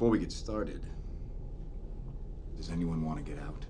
Before we get started, does anyone want to get out?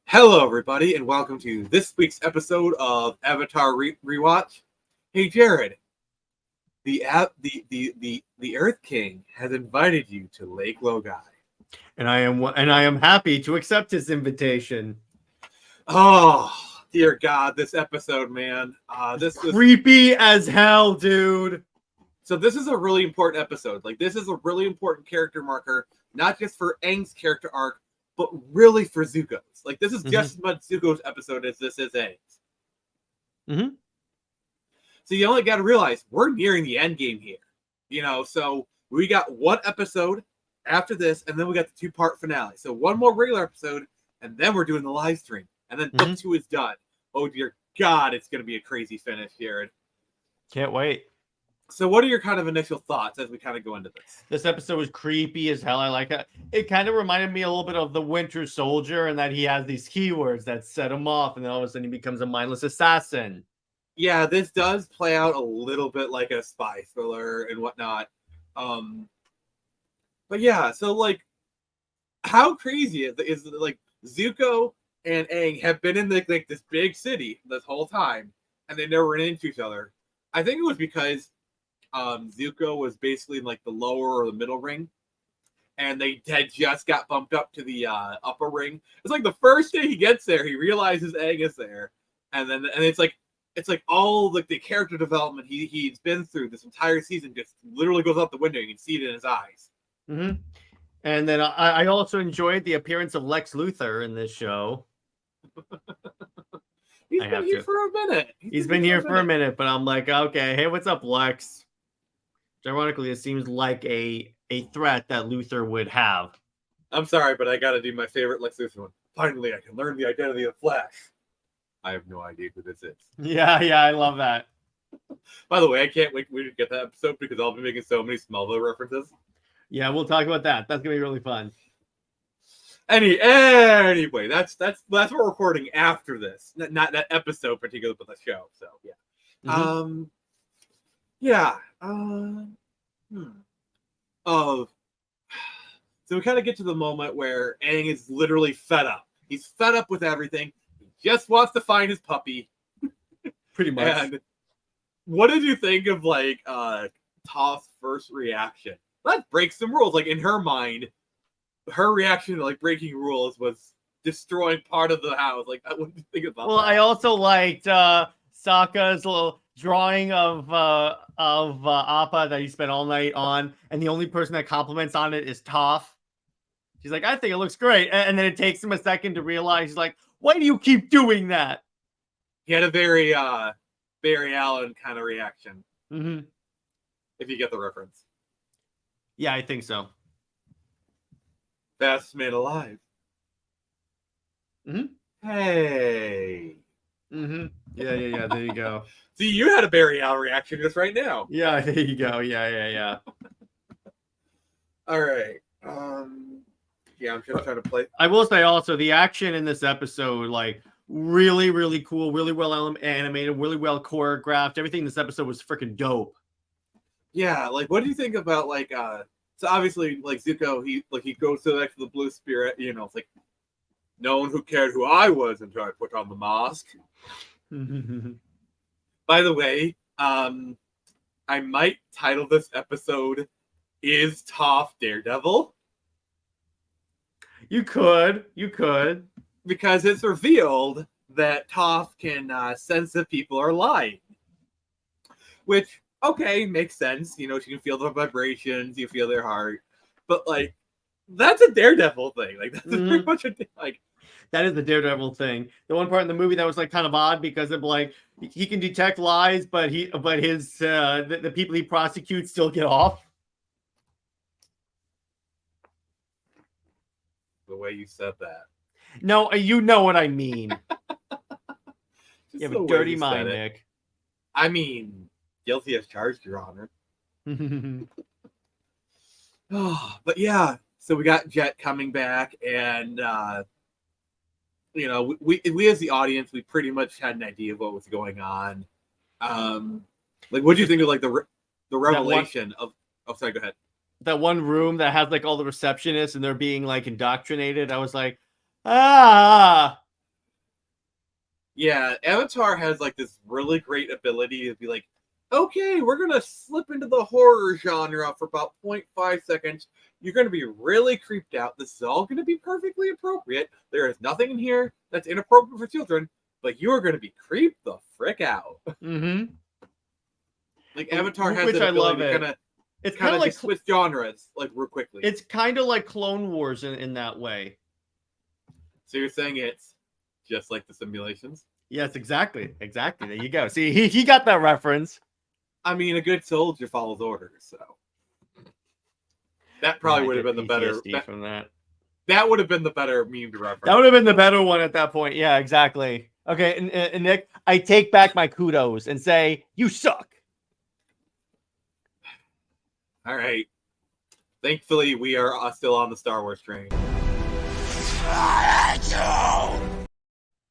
Hello, everybody, and welcome to this week's episode of Avatar Rewatch. Hey, Jared, the Earth King has invited you to Lake Logai, and I am happy to accept his invitation. Oh, dear God, this episode, man, this was creepy as hell, dude. So this is a really important episode. Like, this is a really important character marker, not just for Aang's character arc, but really for Zuko's. Like, this is just as much Zuko's episode as this is Aang's. So you only got to realize we're nearing the end game here. You know, so we got one episode after this, and then we got the two-part finale. So one more regular episode, and then we're doing the live stream. And then book 2 is done. Oh, dear God, it's going to be a crazy finish, Jared. Can't wait. So what are your kind of initial thoughts as we kind of go into this? This episode was creepy as hell. I like it. It kind of reminded me a little bit of the Winter Soldier, and that he has these keywords that set him off, and then all of a sudden he becomes a mindless assassin. Yeah, this does play out a little bit like a spy thriller and whatnot. But yeah, so like, how crazy is like Zuko and Aang have been in like this big city this whole time, and they never ran into each other. I think it was because Zuko was basically in like the lower or the middle ring, and they had just got bumped up to the upper ring. It's like the first day he gets there, he realizes Aang is there, and it's like all like the character development he's been through this entire season just literally goes out the window. You can see it in his eyes. And then I also enjoyed the appearance of Lex Luthor in this show. He's been here for a minute. He's been here for a minute, but I'm like, okay, hey, what's up, Lex? Ironically, it seems like a threat that Luthor would have. I'm sorry, but I got to do my favorite Lex Luthor one. Finally, I can learn the identity of Flash. I have no idea who this is. Yeah, I love that. By the way, I can't wait to get that episode because I'll be making so many Smallville references. Yeah, we'll talk about that. That's gonna be really fun. Anyway, that's what we're recording after this. Not that episode particularly, but the show. So yeah. So we kind of get to the moment where Aang is literally fed up. He's fed up with everything. He just wants to find his puppy. Pretty much. And what did you think of like Toph's first reaction? That breaks some rules. Like, in her mind, her reaction to like breaking rules was destroying part of the house. Like, what do you think about that? I also liked Sokka's little drawing of Appa that he spent all night on, and the only person that compliments on it is Toph. She's like, I think it looks great. And then it takes him a second to realize, he's like, why do you keep doing that? He had a very Barry Allen kind of reaction. If you get the reference. Yeah, I think so. Fastest man alive. Hey. Yeah. There you go. See, you had a Barry Allen reaction just right now. Yeah, there you go. Yeah. All right. Yeah, I'm just trying to play. I will say also the action in this episode, like, really, really cool, really well animated, really well choreographed. Everything in this episode was freaking dope. Yeah, like, what do you think about like so obviously like Zuko, he goes to the blue spirit, you know, it's like no one who cared who I was until I put on the mask. By the way, I might title this episode "Is Topf Daredevil?" You could. Because it's revealed that Toph can sense if people are lying. Which, okay, makes sense. You know, she can feel the vibrations, you feel their heart. But, like, that's a Daredevil thing. Like, that's pretty much like... That is the Daredevil thing. The one part in the movie that was, like, kind of odd because of, like, he can detect lies, but his the people he prosecutes still get off. The way you said that. No, you know what I mean. Just You have the a way dirty you said mind, it. Nick. I mean, guilty as charged, Your Honor. But yeah, so we got Jet coming back, and you know, we as the audience, we pretty much had an idea of what was going on. Like, what do you think of like the revelation of? Oh, sorry, go ahead. That one room that has like all the receptionists and they're being like indoctrinated. I was like, ah. Yeah, Avatar has like this really great ability to be like, okay, we're gonna slip into the horror genre for about 0.5 seconds. You're gonna be really creeped out. This is all gonna be perfectly appropriate. There is nothing in here that's inappropriate for children, but you are gonna be creeped the frick out. Mm-hmm. Like Avatar has Which that I love ability to it. It's kind of like just switch genres like real quickly. it's kind of like Clone Wars in that way. So you're saying it's just like the simulations? Yes, exactly. Exactly. There you go. See, he got that reference. I mean, a good soldier follows orders, so that probably would have been the better. PTSD from that. That would have been the better meme to reference. That would have been the better one at that point. Yeah, exactly. Okay, and Nick, I take back my kudos and say you suck. All right. Thankfully, we are still on the Star Wars train.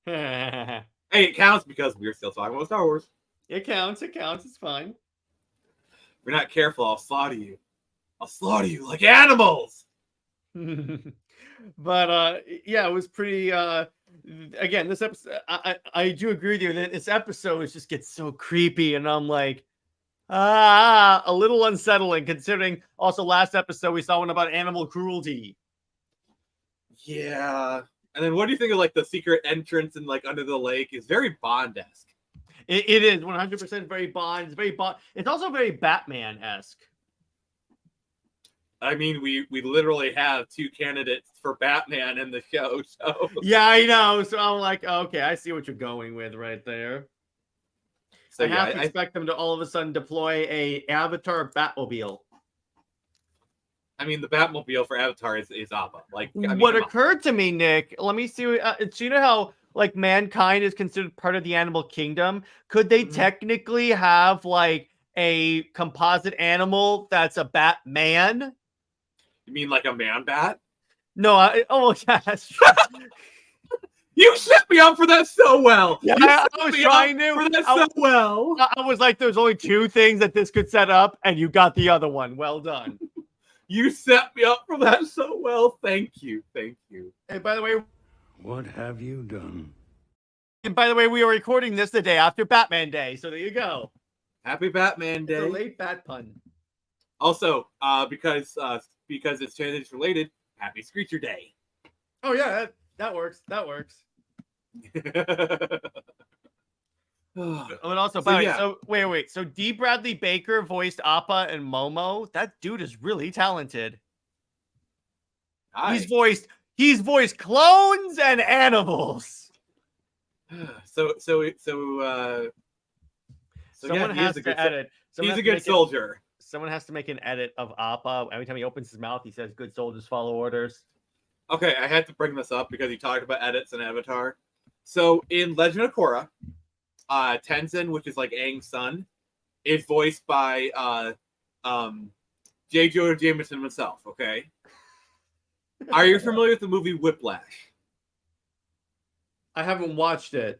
Hey, it counts because we're still talking about Star Wars. It counts. It counts. It's fine. If you're not careful, I'll slaughter you. I'll slaughter you like animals. But yeah, it was pretty. Again, this episode, I do agree with you that this episode just gets so creepy, and I'm like, a little unsettling considering also last episode we saw one about animal cruelty. Yeah. And then what do you think of like the secret entrance and like under the lake? Is very Bond-esque. It is 100% very Bond. It's very Bond. It's also very Batman-esque. I mean, we literally have two candidates for Batman in the show, so yeah, I know. So I'm like, okay, I see what you're going with right there. So I have to expect them to all of a sudden deploy a Avatar Batmobile. I mean, the Batmobile for Avatar is Appa. Like, I mean, what occurred to me, Nick? Let me see. So you know how like mankind is considered part of the animal kingdom? Could they technically have like a composite animal that's a Batman? You mean like a man bat? No, oh yes. You set me up for that so well. Yeah, I was trying to. For that so well. I was like, there's only two things that this could set up, and you got the other one. Well done. You set me up for that so well. Thank you. Thank you. Hey, by the way, what have you done? And by the way, we are recording this the day after Batman Day, so there you go. Happy Batman Day. It's a late bat pun. Also, because it's Transition related, Happy Screecher Day. Oh yeah, that works. That works. But also, so wait. So D. Bradley Baker voiced Appa and Momo. That dude is really talented. Nice. He's voiced clones and animals. So someone has to edit. He's a good soldier. Someone has to make an edit of Appa. Every time he opens his mouth, he says, "Good soldiers follow orders." Okay, I had to bring this up because you talked about edits in Avatar. So in Legend of Korra, Tenzin, which is like Aang's son, is voiced by J. Jonah Jameson himself. Okay, are you familiar with the movie Whiplash? I haven't watched it,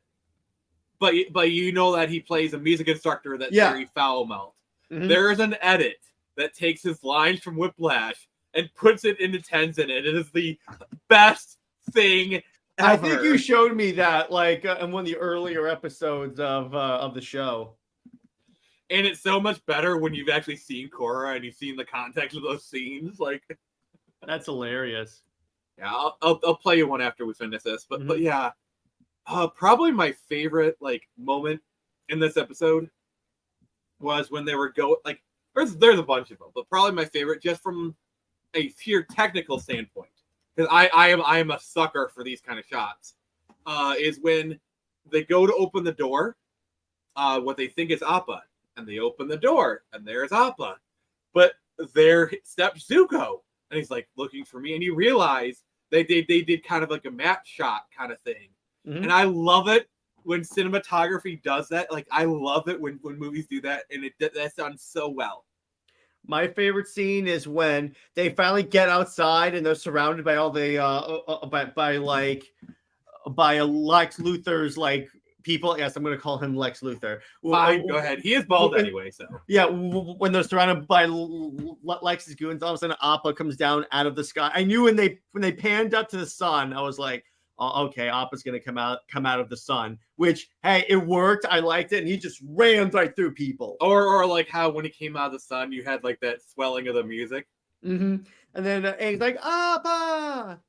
but you know that he plays a music instructor that's very foul-mouthed. Mm-hmm. There is an edit that takes his lines from Whiplash and puts it into Tenzin, and it is the best thing ever. I think you showed me that, like, in one of the earlier episodes of the show. And it's so much better when you've actually seen Korra and you've seen the context of those scenes. Like, that's hilarious. Yeah, I'll play you one after we finish this. But yeah, probably my favorite like moment in this episode was when they were like, there's a bunch of them, but probably my favorite, just from a pure technical standpoint, because I am a sucker for these kind of shots, is when they go to open the door, what they think is Appa, and they open the door, and there's Appa, but there steps Zuko, and he's like looking for me, and you realize they did kind of like a map shot kind of thing. Mhm. And I love it when cinematography does that. Like, I love it when movies do that, and that's done so well. My favorite scene is when they finally get outside and they're surrounded by all the by Lex Luthor's like people. Yes, I'm going to call him Lex Luthor. Fine, go ahead. He is bald anyway, so. Yeah, when they're surrounded by Lex's goons, all of a sudden Appa comes down out of the sky. I knew when they panned up to the sun, I was like, oh, okay, Appa's gonna come out of the sun. Which, hey, it worked. I liked it, and he just ran right through people. Or like how when he came out of the sun, you had like that swelling of the music. Mm-hmm. And then Aang's like, Appa.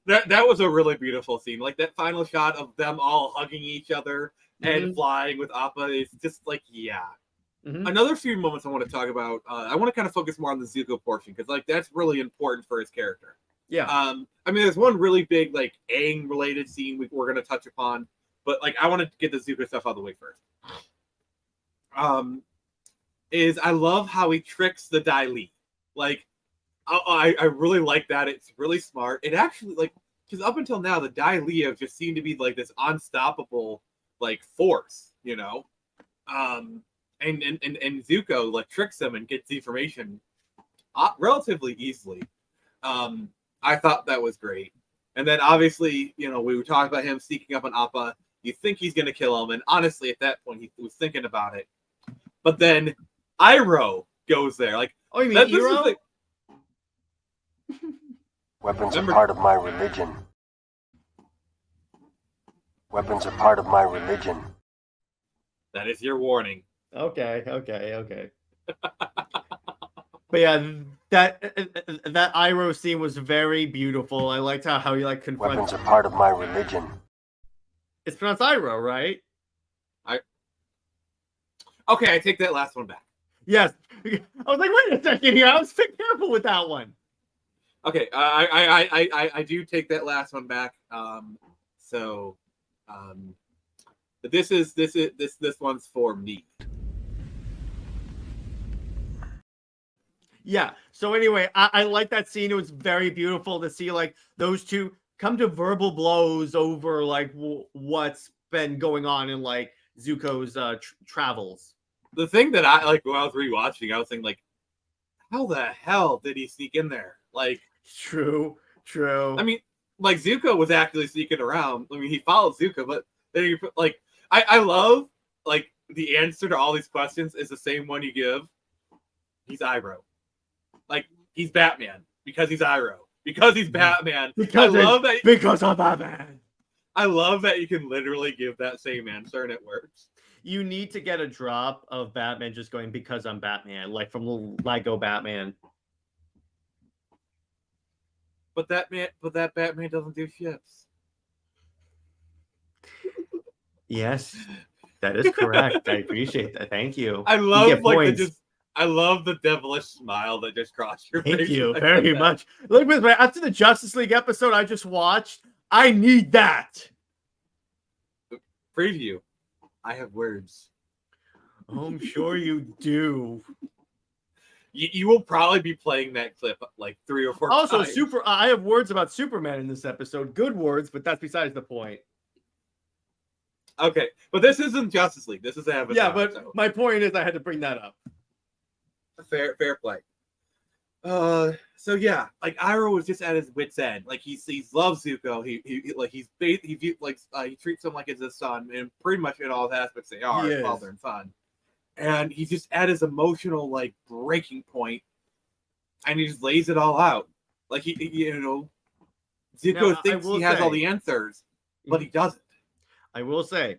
That was a really beautiful scene. Like that final shot of them all hugging each other and flying with Appa. It's just like, yeah. Mm-hmm. Another few moments I want to talk about. I want to kind of focus more on the Zuko portion because like that's really important for his character. Yeah. I mean, there's one really big like Aang related scene we're going to touch upon, but like I want to get the Zuko stuff out of the way first. Is I love how he tricks the Dai Lee. Like, I really like that. It's really smart. It actually like because up until now the Dai Lee have just seemed to be like this unstoppable like force, you know. And Zuko like tricks them and gets the information relatively easily. I thought that was great. And then obviously, you know, we were talking about him sneaking up on Appa. You think he's gonna kill him, and honestly, at that point, he was thinking about it. But then Iroh goes there. Like, oh, you mean Iroh? Weapons are part of my religion. Weapons are part of my religion. That is your warning. Okay. But yeah, that Iroh scene was very beautiful. I liked how he like confronts. Weapons are part of my religion. It's pronounced Iroh, right? Okay, I take that last one back. Yes. I was like, wait a second here. I was careful with that one. Okay, I do take that last one back. But this one's for me. Yeah. So anyway, I like that scene. It was very beautiful to see like those two come to verbal blows over like what's been going on in like Zuko's travels. The thing that I like when I was rewatching, I was thinking like, how the hell did he sneak in there? Like, true. I mean, like Zuko was actually sneaking around. I mean, he followed Zuko, but then you put like, I love like the answer to all these questions is the same one you give. He's Iroh. Like he's Batman because he's Iroh. Because he's Batman. Because I'm Batman. I love that you can literally give that same answer and it works. You need to get a drop of Batman just going because I'm Batman, like from Lego Batman. But that Batman doesn't do ships. Yes, that is correct. I appreciate that. Thank you. I love I love the devilish smile that just crossed your face. Thank you very much. Look, after the Justice League episode I just watched, I need that. Preview. I have words. Oh, I'm sure you do. You will probably be playing that clip like 3 or 4 times. Also, I have words about Superman in this episode. Good words, but that's besides the point. Okay, but this isn't Justice League. This is Avatar. Yeah, but my point is I had to bring that up. Fair play. So yeah, like Iroh was just at his wit's end. Like he loves Zuko. He treats him like it's his son, and pretty much in all aspects they are his father and son. And he's just at his emotional like breaking point, and he just lays it all out. Like Zuko thinks he has all the answers, but he doesn't. I will say,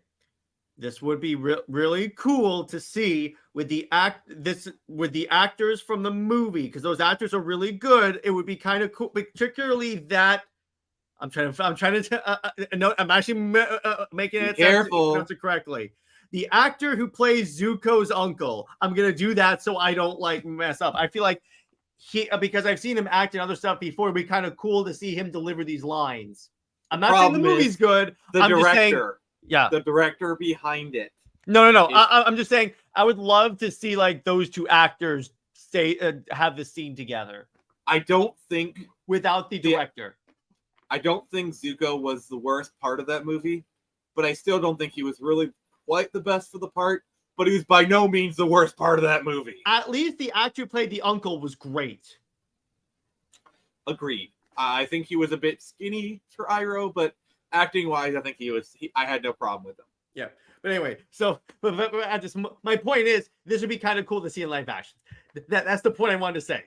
this would be really cool to see with the actors from the movie, because those actors are really good. It would be kind of cool, particularly that I'm actually making it careful. Pronounce it correctly. The actor who plays Zuko's uncle, I'm gonna do that so I don't like mess up. I feel like because I've seen him act in other stuff before, it'd be kind of cool to see him deliver these lines. I'm not saying the movie's good. The director. Yeah, the director behind it. No. I'm just saying I would love to see like those two actors have this scene together. I don't think without the director. I don't think Zuko was the worst part of that movie, but I still don't think he was really quite the best for the part. But he was by no means the worst part of that movie. At least the actor who played the uncle was great. Agreed. I think he was a bit skinny for Iroh, but acting wise, I think I had no problem with him. Yeah. But anyway, so but I just my point is this would be kind of cool to see in live action. That's the point I wanted to say.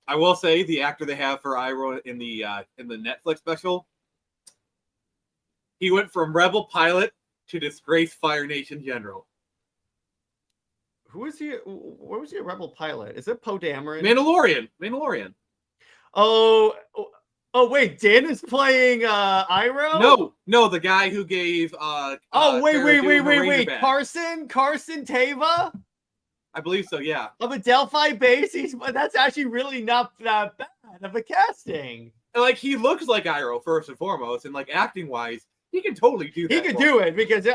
I will say the actor they have for Iroh in the Netflix special, he went from rebel pilot to disgraced Fire Nation general. Who is he? Where was he a rebel pilot? Is it Poe Dameron? Mandalorian. Oh, wait, Dan is playing Iroh? No, the guy who gave wait. Carson Tava? I believe so, yeah. Of a Delphi base? That's actually really not that bad of a casting. And, like, he looks like Iroh first and foremost, and like acting wise, he can totally do that. He could do it because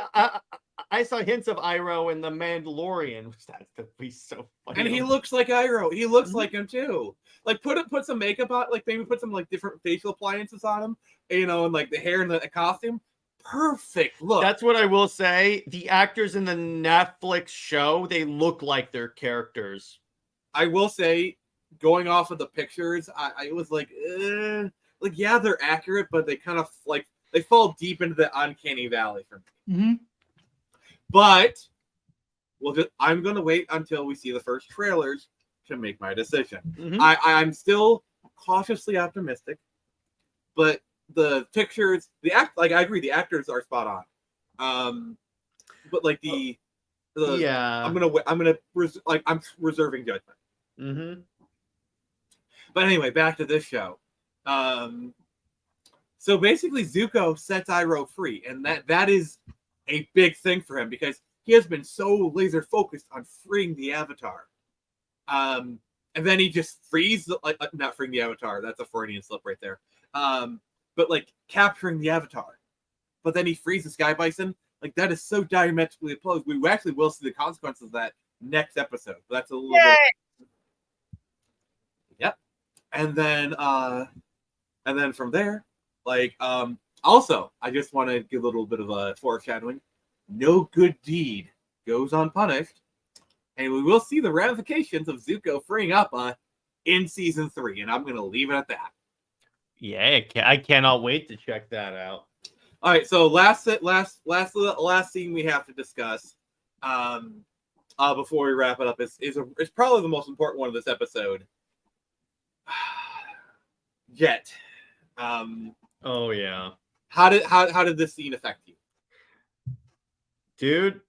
I saw hints of Iroh in The Mandalorian. That's the piece so funny. And he looks like Iroh. He looks like him too. Like put some makeup on, like maybe put some like different facial appliances on him, you know, and like the hair and the costume. Perfect look. That's what I will say. The actors in the Netflix show, they look like their characters. I will say, going off of the pictures, I was like yeah, they're accurate, but they kind of like they fall deep into the uncanny valley for me. Mm-hmm. But I'm gonna wait until we see the first trailers to make my decision. Mm-hmm. I'm still cautiously optimistic, but the pictures, I agree, the actors are spot on. But like I'm reserving judgment. Mm-hmm. But anyway, back to this show. So basically, Zuko sets Iroh free, and that is a big thing for him because he has been so laser focused on freeing the Avatar. And then he just frees not freeing the Avatar. That's a Freudian slip right there. But like capturing the Avatar. But then he frees the Sky Bison. Like that is so diametrically opposed. We actually will see the consequences of that next episode. That's a little bit. Yep. And then from there, also, I just want to give a little bit of a foreshadowing. No good deed goes unpunished. And we will see the ramifications of Zuko freeing Appa in season 3. And I'm going to leave it at that. Yeah, I cannot wait to check that out. All right, so last scene we have to discuss before we wrap it up is probably the most important one of this episode. Jet. Oh yeah. How did this scene affect you? Dude,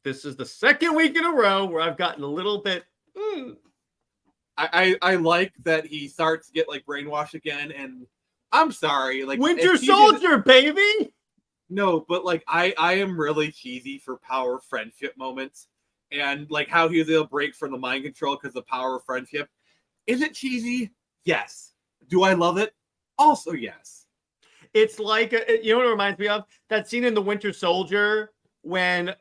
this is the second week in a row where I've gotten a little bit. I like that he starts to get like brainwashed again, and I'm sorry, like Winter Soldier, baby. No, but like I am really cheesy for power friendship moments, and like how he was able to break from the mind control because of the power of friendship. Is it cheesy? Yes. Do I love it? Also, yes. It's like you know what it reminds me of? That scene in The Winter Soldier when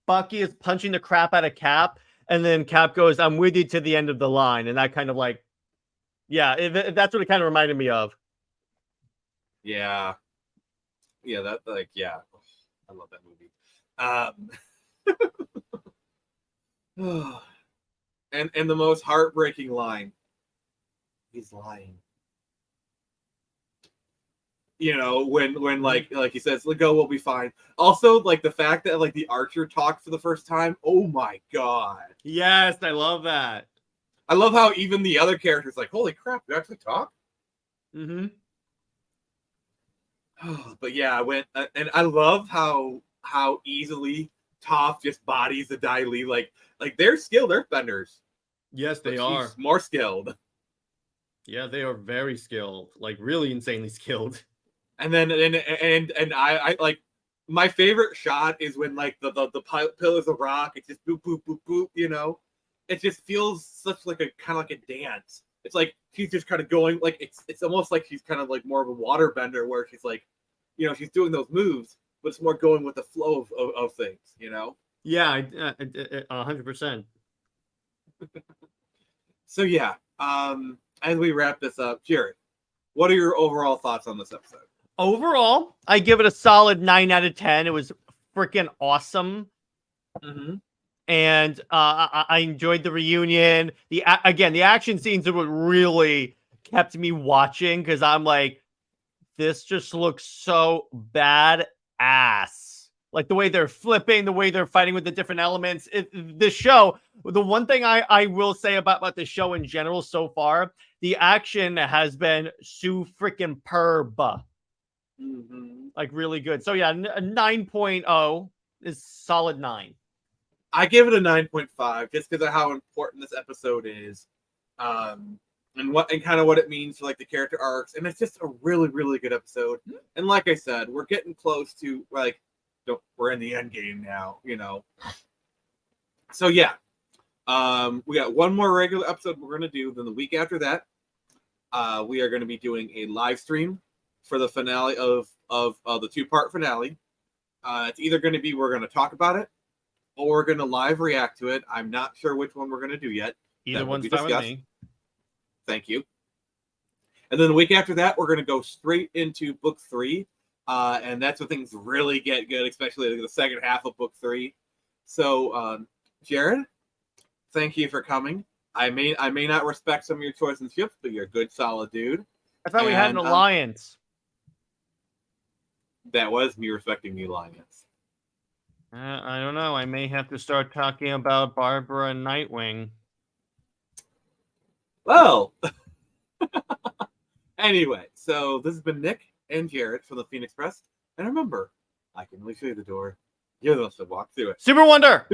Bucky is punching the crap out of Cap, and then Cap goes, "I'm with you to the end of the line," and that kind of like, yeah, that's what it kind of reminded me of. Yeah, that like, yeah, I love that movie. And the most heartbreaking line, he's lying. You know, when like he says, "Let go, we'll be fine." Also, like the fact that like the Archer talked for the first time. Oh my god! Yes, I love that. I love how even the other characters like, "Holy crap, you actually talk!" Mm-hmm. But yeah, I went and I love how easily Toph just bodies the Dai Lee. Like they're skilled earthbenders. Yes, they are more skilled. Yeah, they are very skilled, like really insanely skilled. And then and I like my favorite shot is when like the pillars of rock, it just boop boop boop boop, you know. It just feels such like a kind of like a dance. It's like she's just kind of going like it's almost like she's kind of like more of a water bender where she's like, you know, she's doing those moves, but it's more going with the flow of things, you know. Yeah, 100%. So yeah, as we wrap this up, Jared, what are your overall thoughts on this episode? Overall, I give it a solid 9 out of 10. It was freaking awesome. Mm-hmm. And I enjoyed the reunion. The action scenes are what really kept me watching because I'm like, this just looks so badass. Like the way they're flipping, the way they're fighting with the different elements. The show, the one thing I will say about the show in general so far, the action has been so freaking perb. Mm-hmm. Like really good. So yeah, a 9.0 is solid 9. I give it a 9.5 just because of how important this episode is, and kind of what it means for like the character arcs, and it's just a really, really good episode. And like I said, we're getting close to like we're in the end game now, you know. So yeah, we got one more regular episode we're gonna do. Then the week after that, we are going to be doing a live stream for the finale of the 2-part finale. It's either going to be we're going to talk about it, or we're going to live react to it. I'm not sure which one we're going to do yet. Either one's fine with me. Thank you. And then the week after that, we're going to go straight into book 3. And that's when things really get good, especially the second half of book 3. So, Jared, thank you for coming. I may not respect some of your choices and ships, but you're a good, solid dude. I thought we had an alliance. That was me respecting the alliance. I don't know. I may have to start talking about Barbara and Nightwing. Well, anyway, so this has been Nick and Jared from the Phoenix Press. And remember, I can only show you the door. You're the ones that walk through it. Super Wonder!